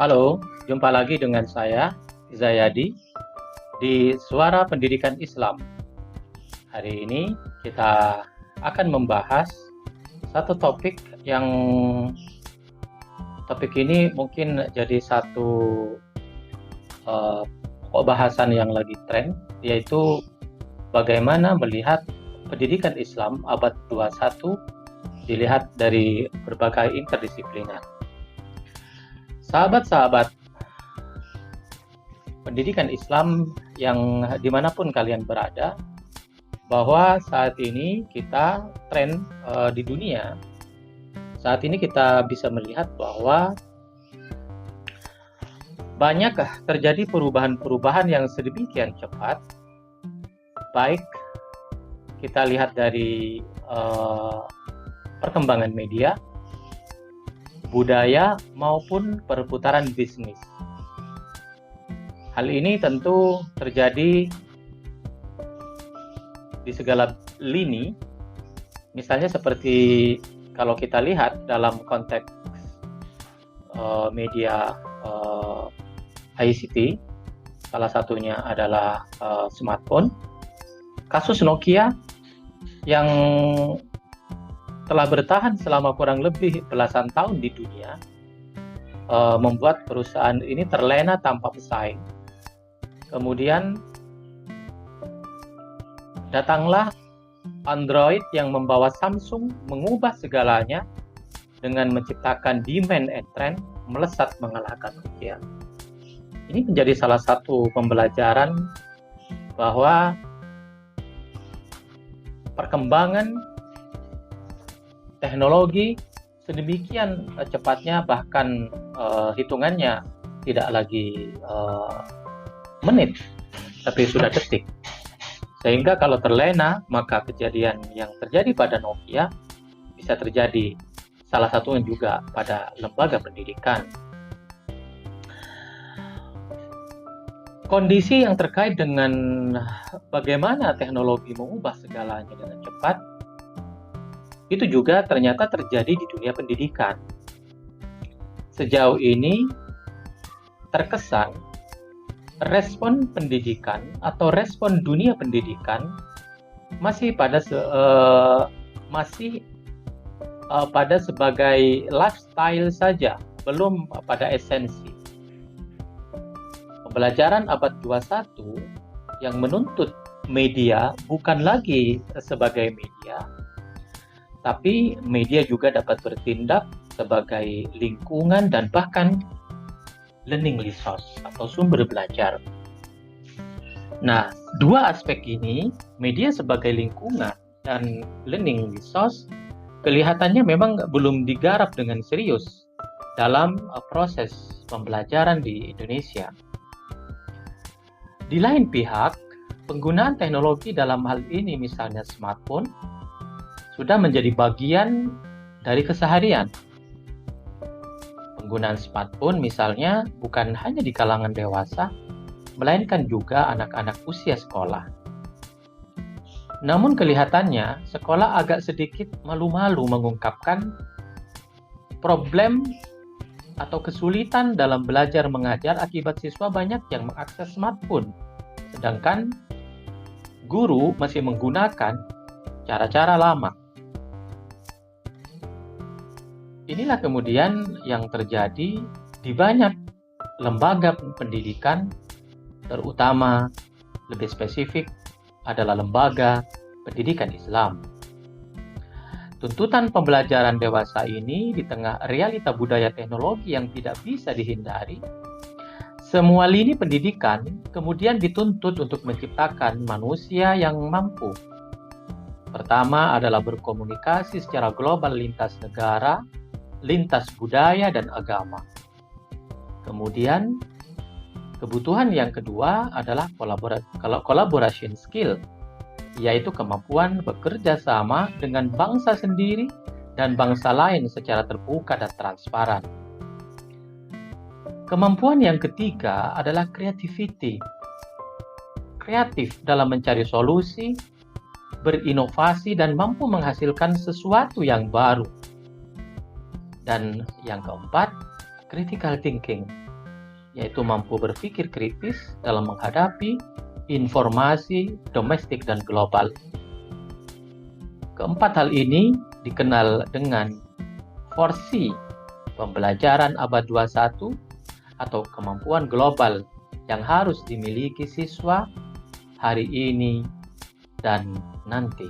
Halo, jumpa lagi dengan saya, Zayadi, di Suara Pendidikan Islam. Hari ini kita akan membahas satu topik ini mungkin jadi satu pokok bahasan yang lagi tren, yaitu bagaimana melihat pendidikan Islam abad 21 dilihat dari berbagai interdisipliner. Sahabat-sahabat pendidikan Islam yang dimanapun kalian berada, bahwa saat ini kita tren di dunia, saat ini kita bisa melihat bahwa banyak terjadi perubahan-perubahan yang sedemikian cepat, baik kita lihat dari perkembangan media, budaya maupun perputaran bisnis. Hal ini tentu terjadi di segala lini, misalnya seperti kalau kita lihat dalam konteks media ICT, salah satunya adalah smartphone. Kasus Nokia yang telah bertahan selama kurang lebih belasan tahun di dunia, membuat perusahaan ini terlena tanpa pesaing. Kemudian datanglah Android yang membawa Samsung mengubah segalanya dengan menciptakan demand and trend melesat mengalahkan Nokia. Ini menjadi salah satu pembelajaran bahwa perkembangan teknologi sedemikian cepatnya, bahkan hitungannya tidak lagi menit, tapi sudah detik. Sehingga kalau terlena, maka kejadian yang terjadi pada Nokia bisa terjadi salah satunya juga pada lembaga pendidikan. Kondisi yang terkait dengan bagaimana teknologi mengubah segalanya dengan cepat, itu juga ternyata terjadi di dunia pendidikan. Sejauh ini terkesan respon pendidikan atau respon dunia pendidikan masih pada sebagai lifestyle saja, belum pada esensi. Pembelajaran abad 21 yang menuntut media bukan lagi sebagai media, tapi media juga dapat bertindak sebagai lingkungan dan bahkan learning resource atau sumber belajar. Nah, dua aspek ini, media sebagai lingkungan dan learning resource, kelihatannya memang belum digarap dengan serius dalam proses pembelajaran di Indonesia. Di lain pihak, penggunaan teknologi dalam hal ini misalnya smartphone sudah menjadi bagian dari keseharian. Penggunaan smartphone misalnya bukan hanya di kalangan dewasa, melainkan juga anak-anak usia sekolah. Namun kelihatannya sekolah agak sedikit malu-malu mengungkapkan problem atau kesulitan dalam belajar mengajar akibat siswa banyak yang mengakses smartphone, sedangkan guru masih menggunakan cara-cara lama. Inilah kemudian yang terjadi di banyak lembaga pendidikan, terutama lebih spesifik adalah lembaga pendidikan Islam. Tuntutan pembelajaran dewasa ini di tengah realita budaya teknologi yang tidak bisa dihindari, semua lini pendidikan kemudian dituntut untuk menciptakan manusia yang mampu. Pertama adalah berkomunikasi secara global lintas negara, lintas budaya dan agama. Kemudian, kebutuhan yang kedua adalah collaboration skill, yaitu kemampuan bekerja sama dengan bangsa sendiri dan bangsa lain secara terbuka dan transparan. Kemampuan yang ketiga adalah creativity. Kreatif dalam mencari solusi, berinovasi, dan mampu menghasilkan sesuatu yang baru. Dan yang keempat, critical thinking, yaitu mampu berpikir kritis dalam menghadapi informasi domestik dan global. Keempat hal ini dikenal dengan 4C, pembelajaran abad 21 atau kemampuan global yang harus dimiliki siswa hari ini dan nanti.